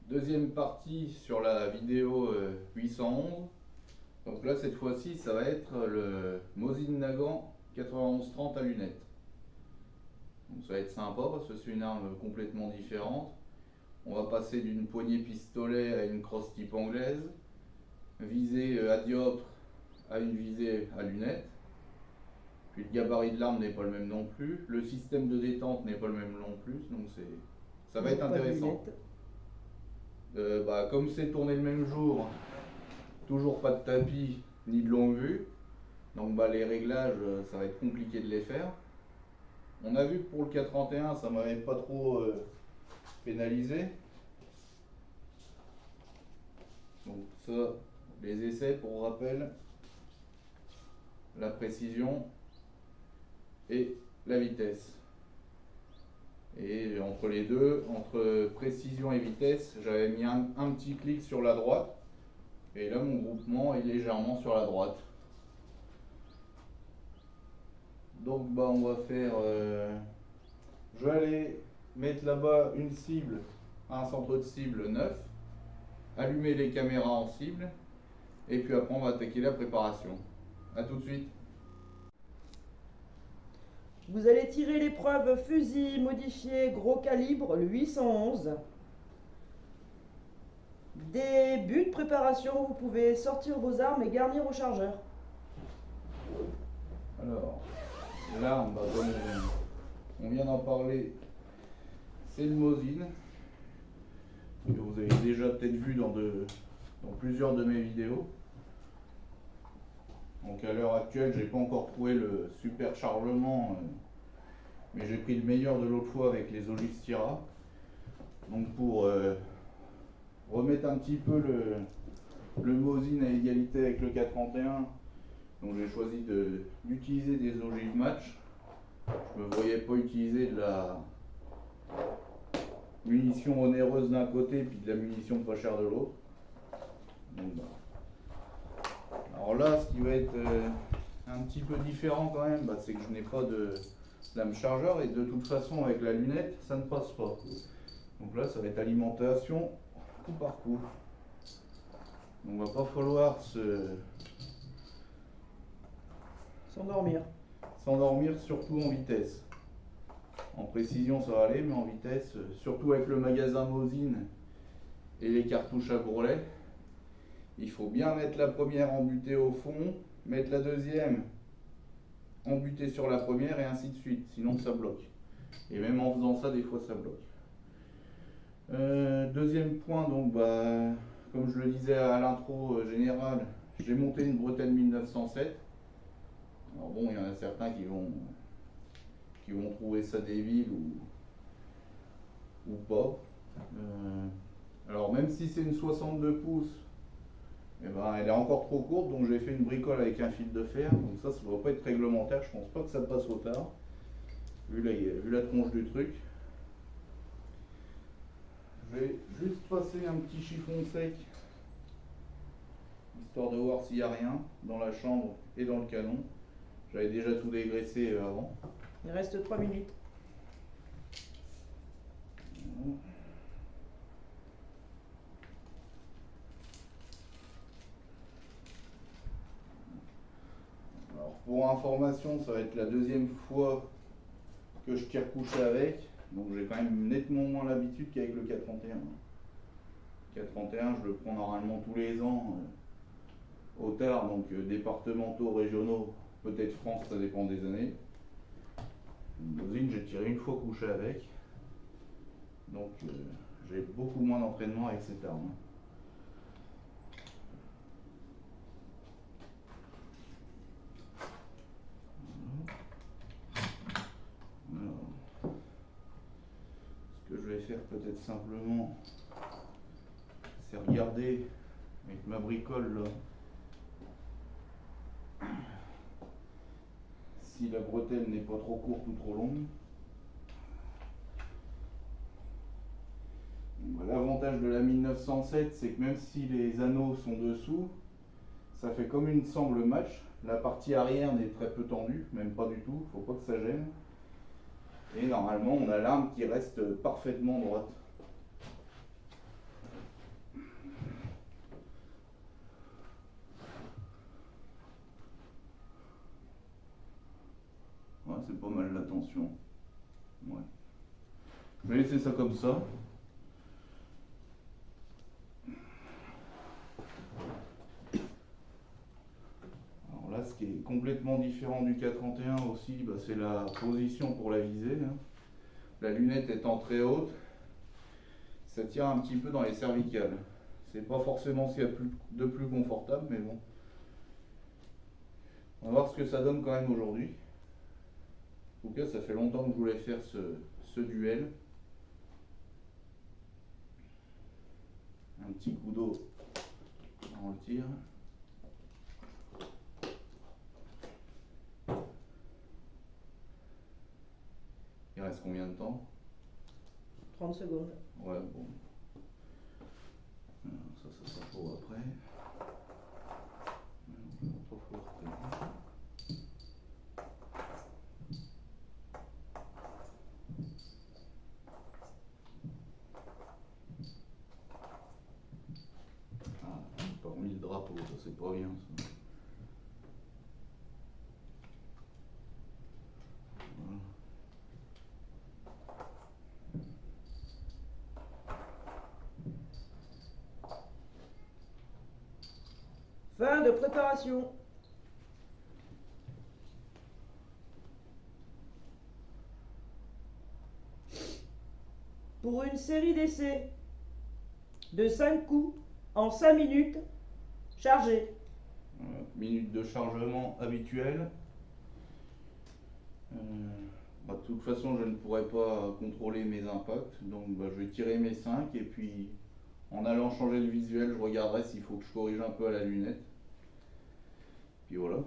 Deuxième partie sur la vidéo 811. Donc là cette fois-ci ça va être le Mosin Nagant 9130 à lunettes. Donc ça va être sympa parce que c'est une arme complètement différente. On va passer d'une poignée pistolet à une crosse type anglaise, visée à dioptre à une visée à lunettes. Puis le gabarit de l'arme n'est pas le même non plus, le système de détente n'est pas le même non plus, donc ça va être intéressant. Comme c'est tourné le même jour, toujours pas de tapis ni de longue vue, donc les réglages ça va être compliqué de les faire. On a vu que pour le K31 ça m'avait pas trop pénalisé. Donc ça, les essais pour rappel, la précision et la vitesse. Et entre les deux, entre précision et vitesse, j'avais mis un petit clic sur la droite. Et là, mon groupement est légèrement sur la droite. Donc, on va faire. Je vais aller mettre là-bas une cible, un centre de cible neuf, allumer les caméras en cible, et puis après, on va attaquer la préparation. A tout de suite. Vous allez tirer l'épreuve fusil modifié gros calibre, le 811. Début de préparation, vous pouvez sortir vos armes et garnir au chargeur. Alors, l'arme, comme on vient d'en parler, c'est le Mosin, que vous avez déjà peut-être vu dans plusieurs de mes vidéos. Donc à l'heure actuelle, j'ai pas encore trouvé le super chargement, mais j'ai pris le meilleur de l'autre fois avec les ogives Stira. Donc pour remettre un petit peu le Mosin à égalité avec le K31, donc j'ai choisi d'utiliser des ogives match. Je me voyais pas utiliser de la munition onéreuse d'un côté puis de la munition pas chère de l'autre. Alors là, ce qui va être un petit peu différent quand même, c'est que je n'ai pas de lame chargeur et de toute façon avec la lunette, ça ne passe pas. Donc là, ça va être alimentation coup par coup. Donc va pas falloir s'endormir, surtout en vitesse. En précision, ça va aller, mais en vitesse, surtout avec le magasin Mosin et les cartouches à bourrelet, il faut bien mettre la première embutée au fond, mettre la deuxième embutée sur la première et ainsi de suite, sinon ça bloque. Et même en faisant ça, des fois ça bloque. Deuxième point, donc comme je le disais à l'intro générale, j'ai monté une bretelle 1907. Alors bon, il y en a certains qui vont trouver ça débile ou pas. Alors même si c'est une 62 pouces, elle est encore trop courte, donc j'ai fait une bricole avec un fil de fer. Donc ça ne va pas être réglementaire, je pense pas que ça passe au tard, vu la tronche du truc. Je vais juste passer un petit chiffon sec, histoire de voir s'il n'y a rien dans la chambre et dans le canon. J'avais déjà tout dégraissé avant. Il reste 3 minutes. Alors pour information, ça va être la deuxième fois que je tire couché avec. Donc j'ai quand même nettement moins l'habitude qu'avec le K31. K31, je le prends normalement tous les ans au tard, donc départementaux, régionaux, peut-être France, ça dépend des années. Mosin, j'ai tiré une fois couché avec. Donc j'ai beaucoup moins d'entraînement avec cette arme. Alors, ce que je vais faire peut-être simplement, c'est regarder avec ma bricole là, si la bretelle n'est pas trop courte ou trop longue. L'avantage de la 1907, c'est que même si les anneaux sont dessous, ça fait comme une sangle match. La partie arrière n'est très peu tendue, même pas du tout, faut pas que ça gêne. Et normalement, on a l'arme qui reste parfaitement droite. c'est pas mal la tension. Ouais. Je vais laisser ça comme ça. Alors là, ce qui est complètement différent du K31 aussi, bah, c'est la position pour la visée. Hein. La lunette étant très haute, ça tire un petit peu dans les cervicales. C'est pas forcément ce qu'il y a de plus confortable, mais bon. On va voir ce que ça donne quand même aujourd'hui. En tout cas, ça fait longtemps que je voulais faire ce duel. Un petit coup d'eau, on le tire. Il reste combien de temps? 30 secondes. Ouais, bon. Alors, ça sera pour après. Pas fort, ah, j'ai pas remis le drapeau, ça c'est pas bien ça. Voilà. Fin de préparation. Pour une série d'essais de 5 coups en 5 minutes, chargez. Minute de chargement habituelle. Bah, de toute façon, je ne pourrai pas contrôler mes impacts, donc bah, je vais tirer mes 5 et puis en allant changer le visuel, je regarderai s'il faut que je corrige un peu à la lunette. Puis voilà.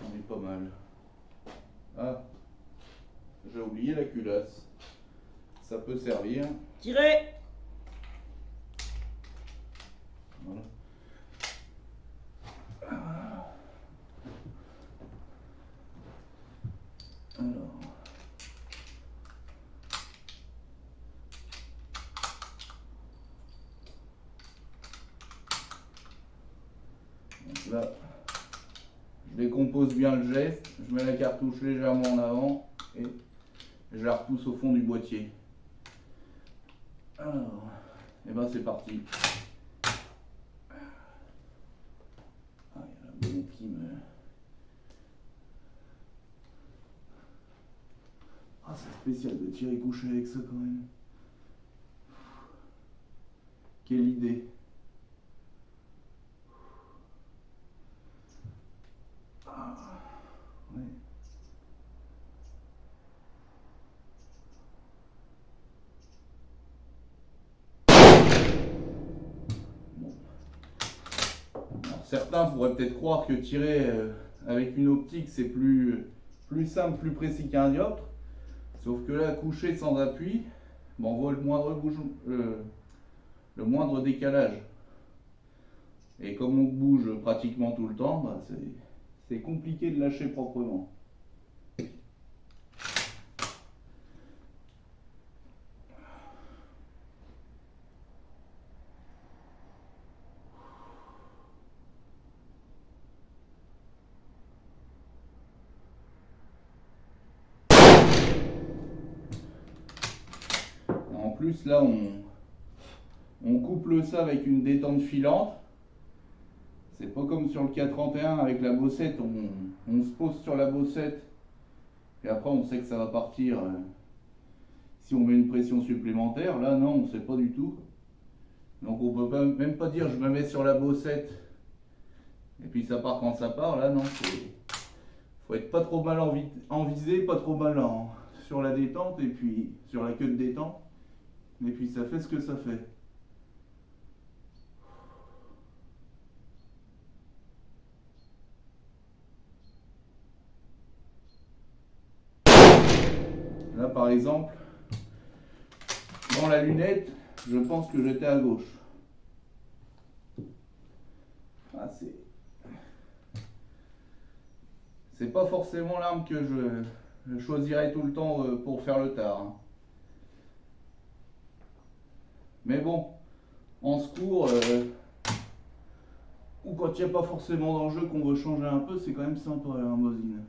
On est pas mal. Ah, j'ai oublié la culasse. Ça peut servir. Tirez. Voilà. Alors. Donc là, je décompose bien le geste, je mets la cartouche légèrement en avant et je la repousse au fond du boîtier. Alors, et ben c'est parti. Ah, il y a la bonnette qui me... Ah, c'est spécial de tirer couché avec ça quand même. Quelle idée. Ah, ouais. Bon. Alors, certains pourraient peut-être croire que tirer avec une optique c'est plus simple, plus précis qu'un dioptre. Sauf que là, couché sans appui, bon, on voit le moindre décalage. Et comme on bouge pratiquement tout le temps, bah, c'est compliqué de lâcher proprement. En plus, là, on couple ça avec une détente filante. C'est pas comme sur le K31 avec la bossette, on se pose sur la bossette et après on sait que ça va partir si on met une pression supplémentaire. Là non, on sait pas du tout. Donc on peut même pas dire je me mets sur la bossette et puis ça part quand ça part. Là non, faut être pas trop mal en visée, pas trop mal sur la détente et puis sur la queue de détente. Et puis ça fait ce que ça fait. Là par exemple, dans la lunette, je pense que j'étais à gauche. Ah, c'est pas forcément l'arme que je choisirais tout le temps pour faire le tard, hein. Mais bon, en secours, ou quand il n'y a pas forcément d'enjeu qu'on veut changer un peu, c'est quand même sympa un Mosin.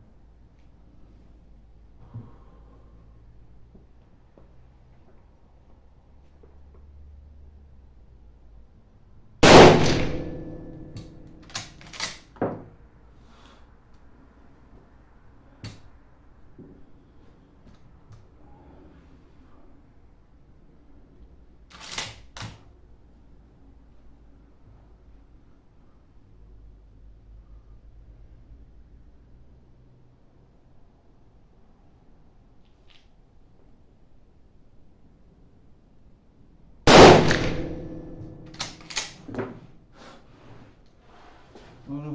Voilà.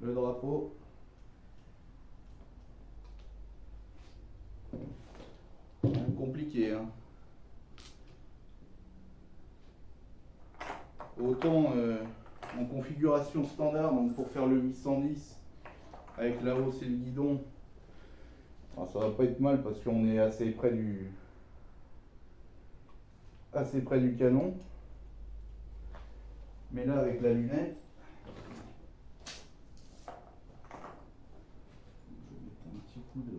Le drapeau. Compliqué, hein. Autant en configuration standard, donc pour faire le 810 avec la hausse et le guidon, alors ça va pas être mal parce qu'on est assez près du canon. Mais là avec la lunette, je vais mettre un petit coup de...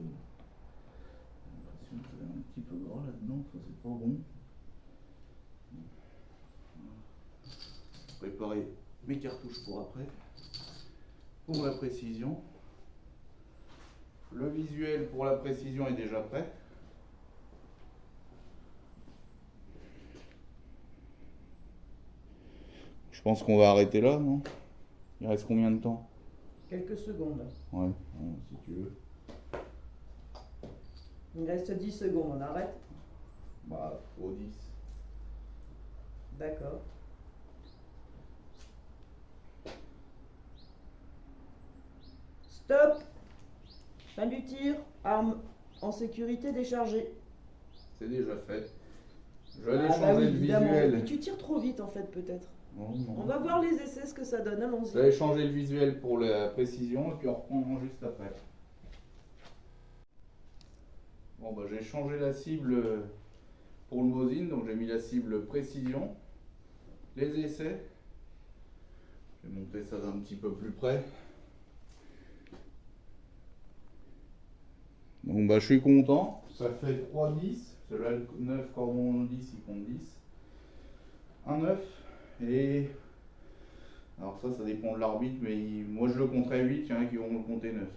J'ai l'impression que ça va un petit peu gras là-dedans, ça c'est pas bon. Préparer mes cartouches pour après. Pour la précision. Le visuel pour la précision est déjà prêt. Je pense qu'on va arrêter là, non? Il reste combien de temps? Quelques secondes. Ouais, si tu veux. Il reste 10 secondes, on arrête? Bah, au 10. D'accord. Stop! Fin du tir, arme en sécurité déchargée. C'est déjà fait. Je vais aller Ah changer bah oui, le évidemment. visuel. Mais tu tires trop vite en fait peut-être. Non. On va voir les essais, ce que ça donne, Je allons-y. vais aller changer le visuel pour la précision et puis on reprend juste après. Bon bah j'ai changé la cible pour le Mosin, donc j'ai mis la cible précision. Les essais. Je vais montrer ça d'un petit peu plus près. Donc bah je suis content, ça fait 3-10, celui-là le 9 cordon 10 il compte 10. Un 9 et alors ça dépend de l'arbitre mais moi je le compterai 8, il y en a qui vont le compter 9.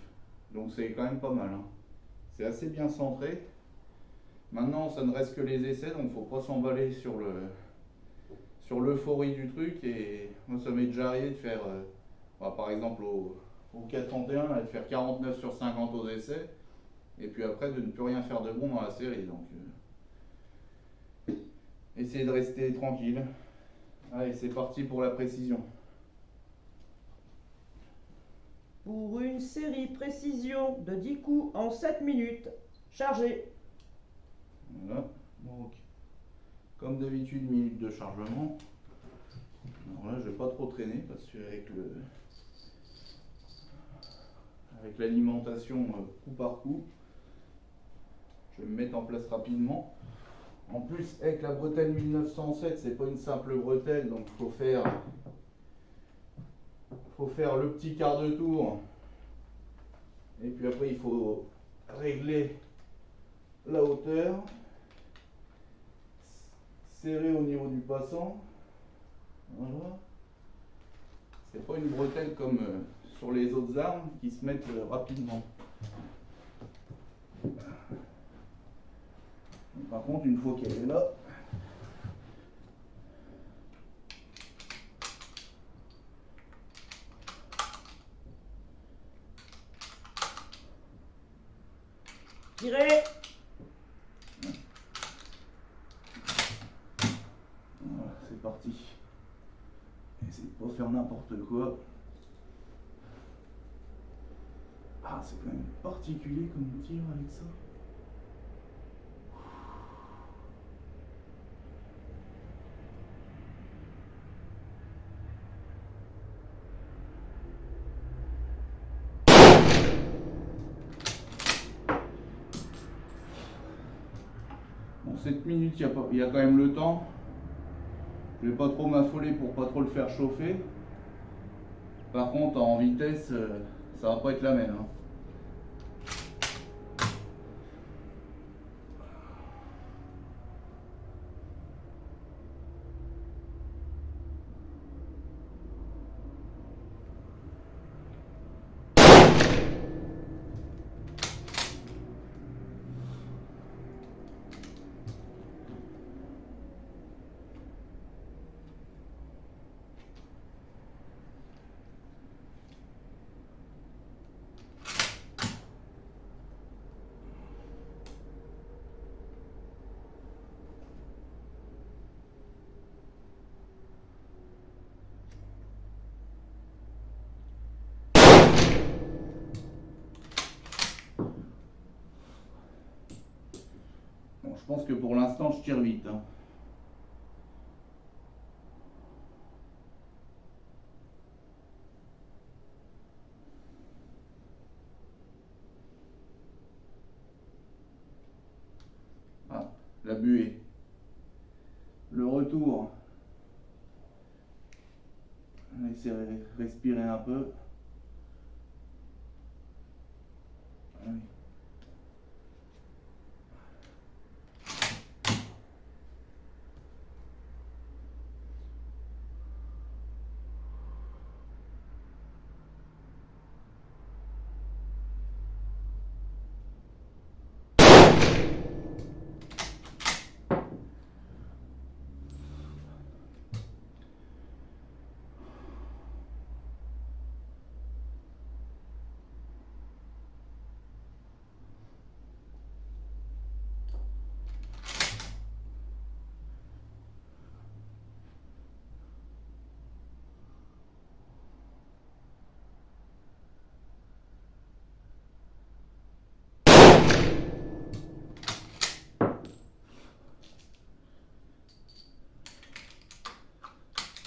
Donc c'est quand même pas mal, hein. C'est assez bien centré. Maintenant ça ne reste que les essais donc faut pas s'emballer sur l'euphorie du truc et moi ça m'est déjà arrivé de faire par exemple au 431 de faire 49 sur 50 aux essais. Et puis après de ne plus rien faire de bon dans la série, donc essayez de rester tranquille. Allez, c'est parti pour la précision. Pour une série précision de 10 coups en 7 minutes, chargé. Voilà, donc comme d'habitude, minute de chargement. Alors là, je vais pas trop traîner parce qu'avec l'alimentation coup par coup, je vais me mettre en place rapidement. En plus, avec la bretelle 1907, c'est pas une simple bretelle, donc il faut faire le petit quart de tour. Et puis après, il faut régler la hauteur, serrer au niveau du passant. Voilà. C'est pas une bretelle comme sur les autres armes qui se mettent rapidement. Par contre, une fois qu'elle est là, tirez. voilà, c'est parti. Essayez de pas faire n'importe n'importe quoi. Ah, c'est quand même particulier comme tir avec ça. Bon, 7 minutes, il y a quand même le temps. Je vais pas trop m'affoler pour pas trop le faire chauffer. Par contre, en vitesse, ça va pas être la même. Hein. Bon, je pense que pour l'instant, je tire vite. Hein. Ah, la buée. Le retour. On va essayer de respirer un peu. Ah oui.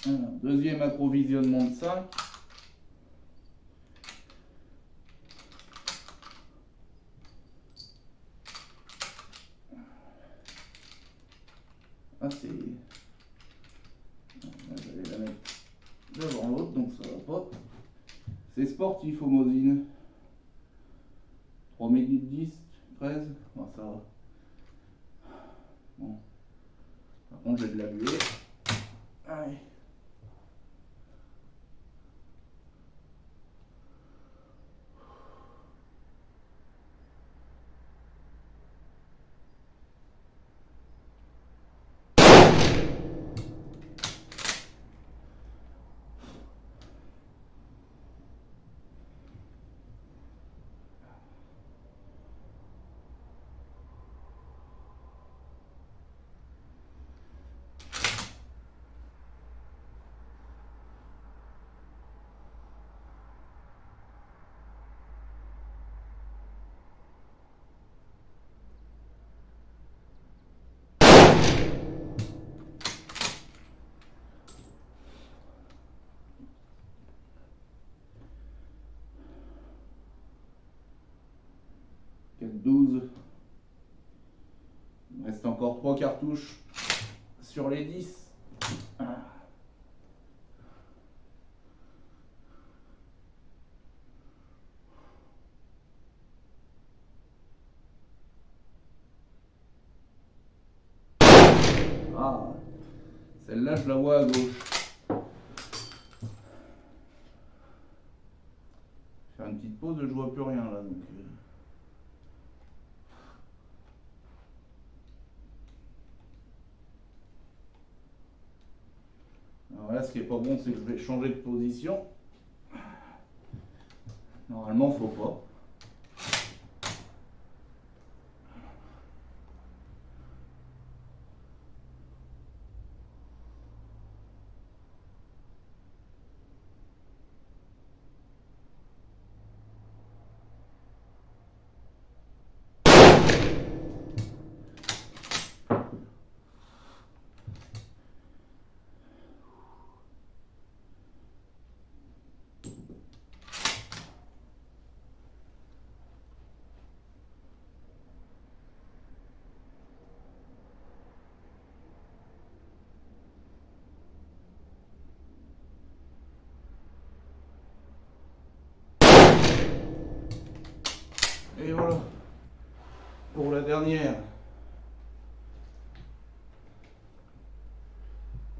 Alors, deuxième approvisionnement de 5. Ah, c'est... Je vais la mettre devant l'autre, donc ça va pas. C'est sportif au Mosin. 3 ml 10, 13, bon, ça va. Bon. Par contre, j'ai de la buée. Allez. Quel 12. Il reste encore 3 cartouches sur les 10. Ah, celle-là, je la vois à gauche. Faire une petite pause, je vois plus rien là. Donc, Alors là, ce qui est pas bon, c'est que je vais changer de position. Normalement, faut pas. Et voilà pour la dernière.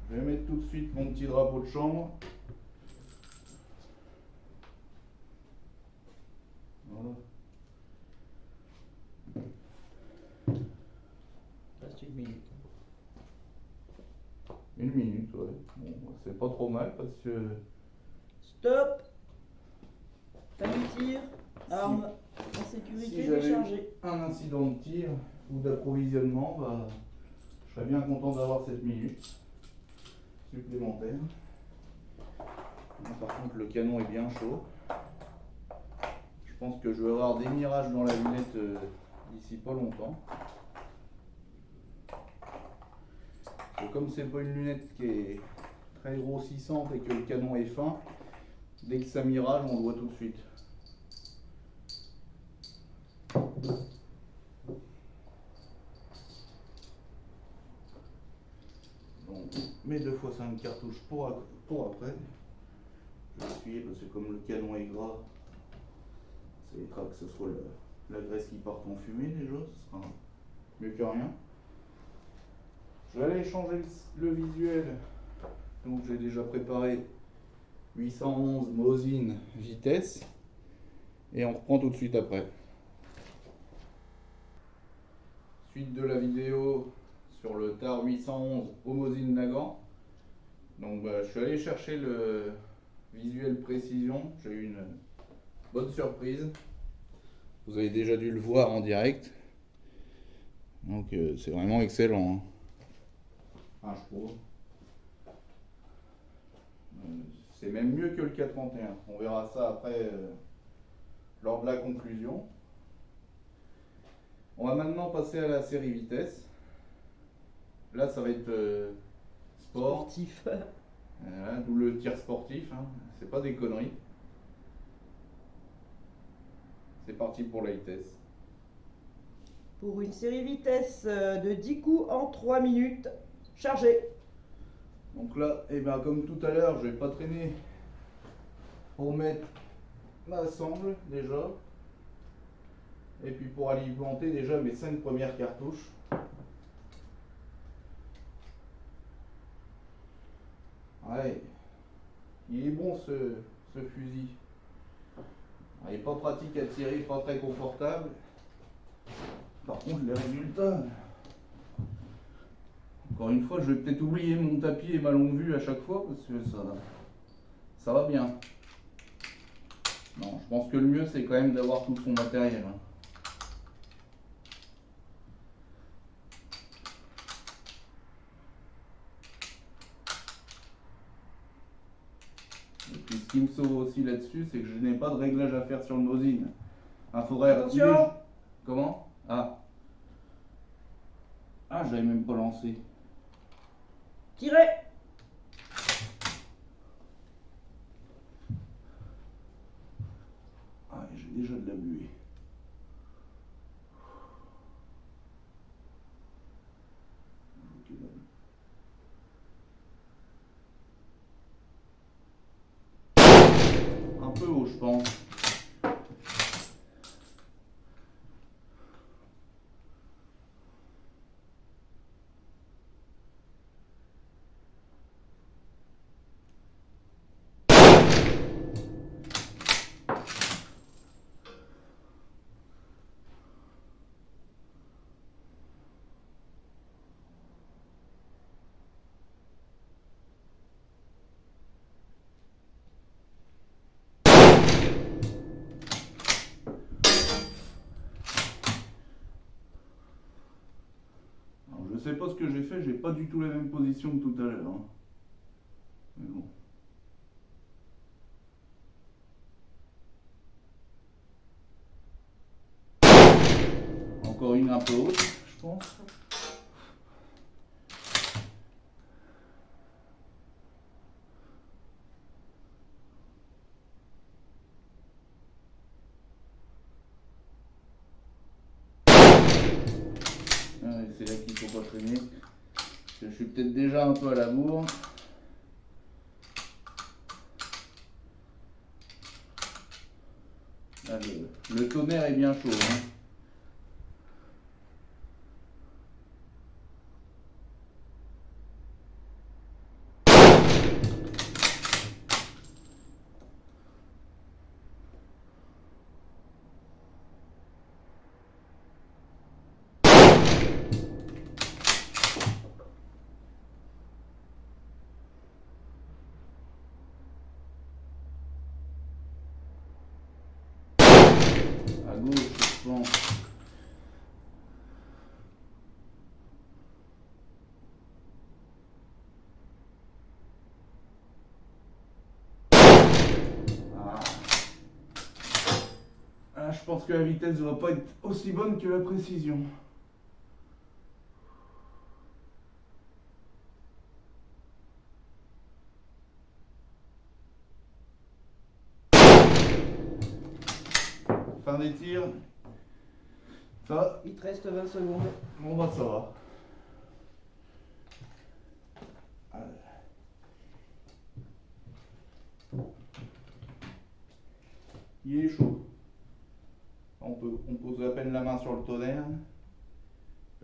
Je vais mettre tout de suite mon petit drapeau de chambre. Voilà. Reste une minute. Une minute, ouais. Bon, c'est pas trop mal parce que Stop. Pas de tir. Arme en sécurité si j'avais déchargée. un incident de tir ou d'approvisionnement, bah, je serais bien content d'avoir cette minute supplémentaire. Là, par contre, le canon est bien chaud. Je pense que je vais avoir des mirages dans la lunette d'ici pas longtemps. Et comme c'est pas une lunette qui est très grossissante et que le canon est fin, dès que ça mirage, on le voit tout de suite. Donc, mes 2x5 cartouches pour après. Je vais essuyer parce que comme le canon est gras, ça évitera que ce soit la graisse qui parte en fumée déjà, ce sera mieux que rien. Je vais aller changer le visuel. Donc j'ai déjà préparé 811 Mosin vitesse et on reprend tout de suite après. Suite de la vidéo sur le TAR 811 au Mosin Nagant. Donc je suis allé chercher le visuel précision, j'ai eu une bonne surprise. Vous avez déjà dû le voir en direct. Donc c'est vraiment excellent. Hein. Je trouve. C'est même mieux que le K31. On verra ça après lors de la conclusion. On va maintenant passer à la série vitesse. Là ça va être sport. Sportif. Voilà, d'où le tir sportif, hein. C'est pas des conneries. C'est parti pour la vitesse. Pour une série vitesse de 10 coups en 3 minutes. Chargé. Donc là, et bien comme tout à l'heure, je vais pas traîner pour mettre ma sangle déjà. Et puis pour alimenter déjà mes 5 premières cartouches. Ouais, il est bon ce fusil. Il n'est pas pratique à tirer, pas très confortable. Par contre, les résultats. Encore une fois, je vais peut-être oublier mon tapis et ma longue vue à chaque fois parce que ça va bien. Non, je pense que le mieux c'est quand même d'avoir tout son matériel. Et puis ce qui me sauve aussi là-dessus, c'est que je n'ai pas de réglage à faire sur le Mosin. Il faudrait. Attention. Comment? Ah, j'avais même pas lancé. Tirez. Ah, j'ai déjà de la buée. Un peu haut, je pense. Je sais pas ce que j'ai fait, j'ai pas du tout la même position que tout à l'heure. Hein. Mais bon. Encore une un peu haute, je pense. C'est là qu'il faut pas traîner. Je suis peut-être déjà un peu à la bourre. Là, le tonnerre est bien chaud. Hein. À gauche, je pense. Ah, je pense que la vitesse ne va pas être aussi bonne que la précision. Fin des tirs. Ça va? Il te reste 20 secondes. Bon bah ça va. Il est chaud. On pose à peine la main sur le tonnerre.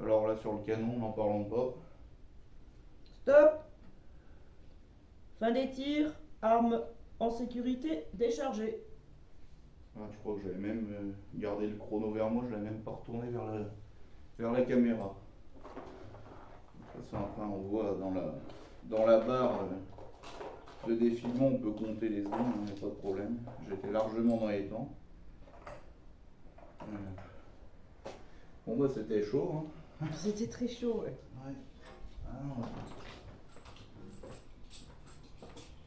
Alors là sur le canon, n'en parlons pas. Stop. Fin des tirs. Arme en sécurité déchargée. Ah, je crois que j'avais même gardé le chrono vers moi, je l'avais même pas retourné vers la caméra. De toute façon, après on voit dans la barre de défilement, on peut compter les secondes, il n'y a pas de problème. J'étais largement dans les temps. Bon bah c'était chaud. Hein. C'était très chaud, ouais. Ouais. Ah non.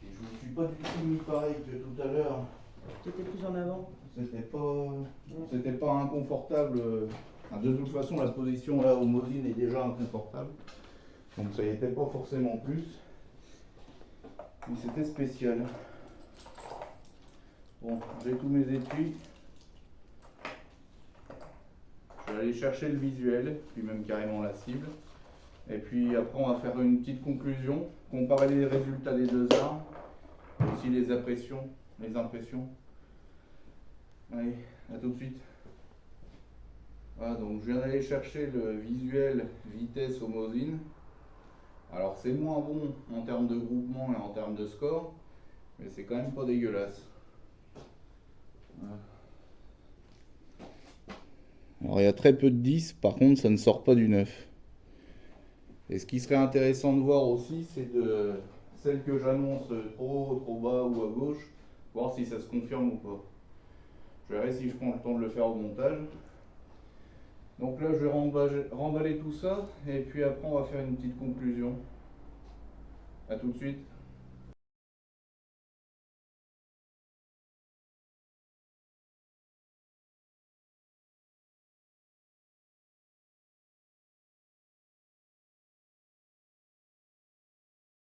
Et je me suis pas du tout mis pareil que tout à l'heure. T'étais plus en avant. C'était pas inconfortable. De toute façon, la position là au Mosin est déjà inconfortable. Donc ça n'y était pas forcément plus. Mais c'était spécial. Bon, j'ai tous mes étuis. Je vais aller chercher le visuel, puis même carrément la cible. Et puis après, on va faire une petite conclusion, comparer les résultats des deux armes, aussi les impressions. Allez, à tout de suite. Voilà, donc je viens d'aller chercher le visuel vitesse au Mosin. Alors c'est moins bon en termes de groupement et en termes de score, mais c'est quand même pas dégueulasse. Voilà. Alors il y a très peu de 10, par contre ça ne sort pas du 9. Et ce qui serait intéressant de voir aussi, c'est de celle que j'annonce trop bas ou à gauche, voir si ça se confirme ou pas. Je verrai si je prends le temps de le faire au montage. Donc là je vais remballer tout ça, et puis après on va faire une petite conclusion. A tout de suite.